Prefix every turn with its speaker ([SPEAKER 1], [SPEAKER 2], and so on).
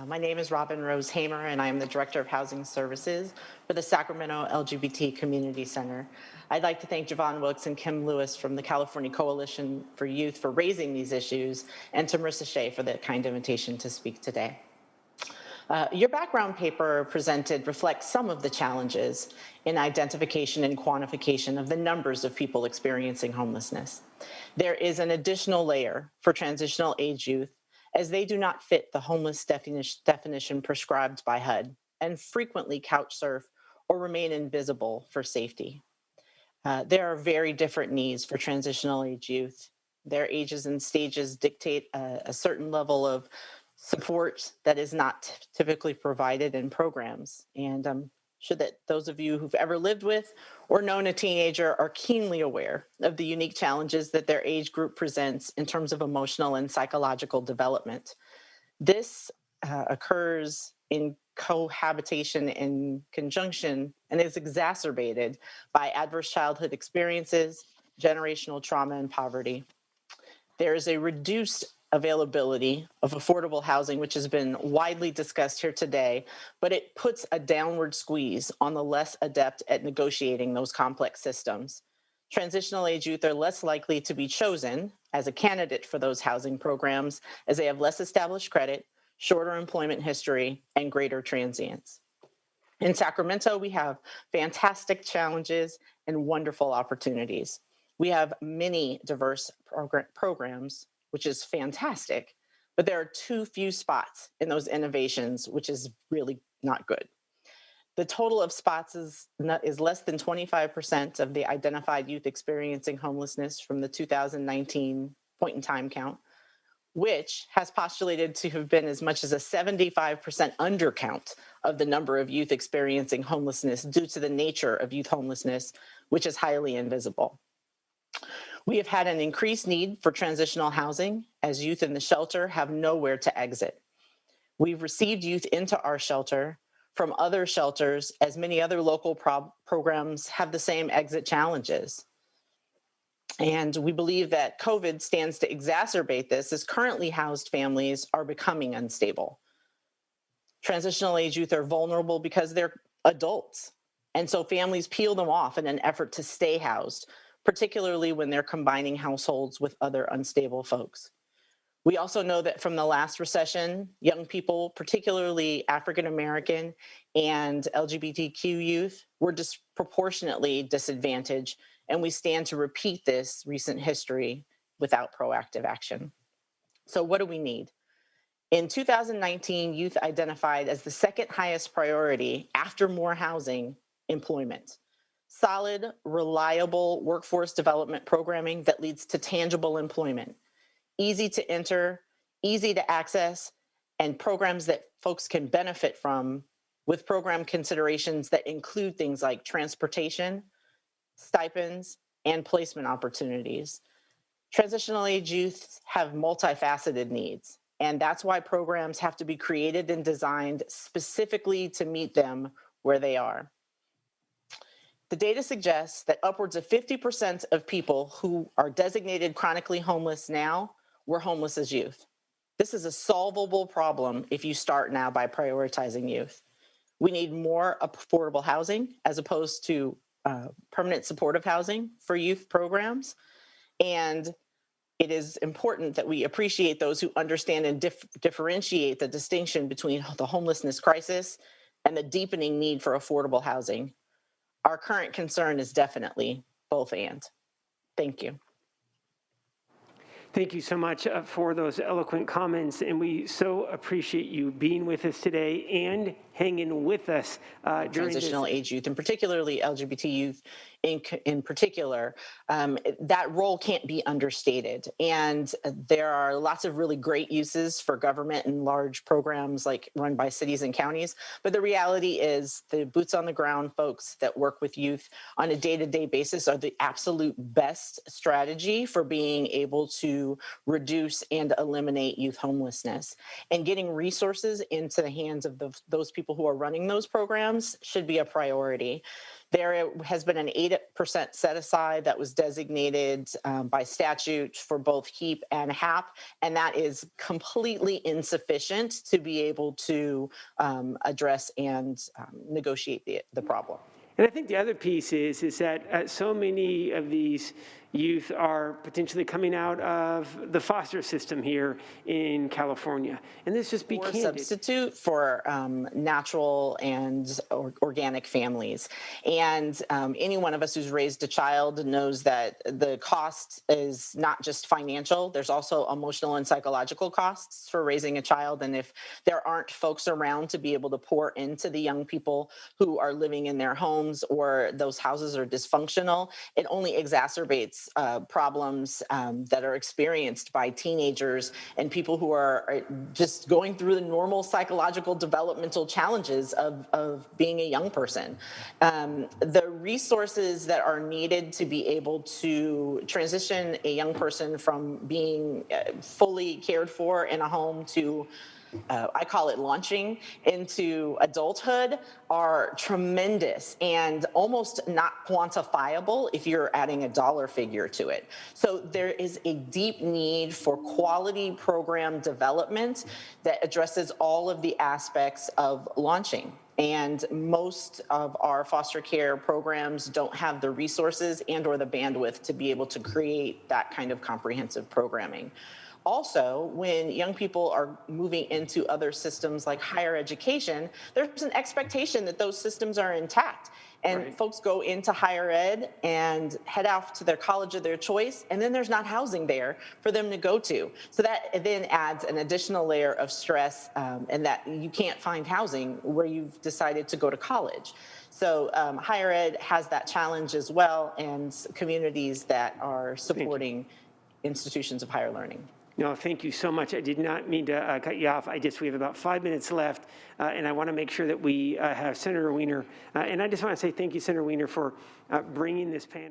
[SPEAKER 1] My name is Robynne Rose-Haymer, and I am the Director of Housing Services for the Sacramento LGBT Community Center. I'd like to thank Javon Wilkes and Kim Lewis from the California Coalition for Youth for raising these issues, and to Marissa Shea for the kind invitation to speak today. Your background paper presented reflects some of the challenges in identification and quantification of the numbers of people experiencing homelessness. There is an additional layer for transitional age youth, as they do not fit the homeless definition prescribed by HUD and frequently couch surf or remain invisible for safety. There are very different needs for transitional age youth. Their ages and stages dictate a certain level of support that is not typically provided in programs. And I'm sure that those of you who've ever lived with or known a teenager are keenly aware of the unique challenges that their age group presents in terms of emotional and psychological development. This occurs in cohabitation in conjunction and is exacerbated by adverse childhood experiences, generational trauma, and poverty. There is a reduced availability of affordable housing, which has been widely discussed here today, but it puts a downward squeeze on the less adept at negotiating those complex systems. Transitional age youth are less likely to be chosen as a candidate for those housing programs, as they have less established credit, shorter employment history, and greater transience. In Sacramento, we have fantastic challenges and wonderful opportunities. We have many diverse programs, which is fantastic, but there are too few spots in those innovations, which is really not good. The total of spots is less than 25% of the identified youth experiencing homelessness from the 2019 point in time count, which has postulated to have been as much as a 75% undercount of the number of youth experiencing homelessness due to the nature of youth homelessness, which is highly invisible. We have had an increased need for transitional housing as youth in the shelter have nowhere to exit. We've received youth into our shelter from other shelters, as many other local programs have the same exit challenges. And we believe that COVID stands to exacerbate this, as currently housed families are becoming unstable. Transitional age youth are vulnerable because they're adults. And so families peel them off in an effort to stay housed, particularly when they're combining households with other unstable folks. We also know that from the last recession, young people, particularly African-American and LGBTQ youth, were disproportionately disadvantaged, and we stand to repeat this recent history without proactive action. So what do we need? In 2019, youth identified as the second highest priority after more housing, employment. Solid, reliable workforce development programming that leads to tangible employment. Easy to enter, easy to access, and programs that folks can benefit from, with program considerations that include things like transportation, stipends, and placement opportunities. Transitional age youth have multifaceted needs, and that's why programs have to be created and designed specifically to meet them where they are. The data suggests that upwards of 50% of people who are designated chronically homeless now were homeless as youth. This is a solvable problem if you start now by prioritizing youth. We need more affordable housing as opposed to permanent supportive housing for youth programs. And it is important that we appreciate those who understand and differentiate the distinction between the homelessness crisis and the deepening need for affordable housing. Our current concern is definitely both and. Thank you.
[SPEAKER 2] Thank you so much for those eloquent comments, and we so appreciate you being with us today and hanging with us during
[SPEAKER 1] transitional age youth, and particularly LGBT youth in particular. That role can't be understated. And there are lots of really great uses for government and large programs like run by cities and counties. But the reality is the boots on the ground folks that work with youth on a day-to-day basis are the absolute best strategy for being able to reduce and eliminate youth homelessness. And getting resources into the hands of those people who are running those programs should be a priority. There has been an 8% set aside that was designated by statute for both HEAP and HAP, and that is completely insufficient to be able to address and negotiate the problem.
[SPEAKER 2] And I think the other piece is that so many of these youth are potentially coming out of the foster system here in California. And let's just be
[SPEAKER 1] Or
[SPEAKER 2] candid.
[SPEAKER 1] substitute for natural and organic families. And any one of us who's raised a child knows that the cost is not just financial, there's also emotional and psychological costs for raising a child. And if there aren't folks around to be able to pour into the young people who are living in their homes, or those houses are dysfunctional, it only exacerbates problems that are experienced by teenagers and people who are just going through the normal psychological developmental challenges of being a young person. The resources that are needed to be able to transition a young person from being fully cared for in a home to I call it launching into adulthood, are tremendous and almost not quantifiable if you're adding a dollar figure to it. So there is a deep need for quality program development that addresses all of the aspects of launching. And most of our foster care programs don't have the resources and or the bandwidth to be able to create that kind of comprehensive programming. Also, when young people are moving into other systems like higher education, there's an expectation that those systems are intact. And
[SPEAKER 2] Right.
[SPEAKER 1] folks go into higher ed and head off to their college of their choice, and then there's not housing there for them to go to. So that then adds an additional layer of stress, and that you can't find housing where you've decided to go to college. So higher ed has that challenge as well, and communities that are supporting institutions of higher learning.
[SPEAKER 2] No, thank you so much. I did not mean to cut you off. We have about 5 minutes left, and I want to make sure that we have Senator Weiner. And I just want to say thank you, Senator Weiner, for bringing this panel.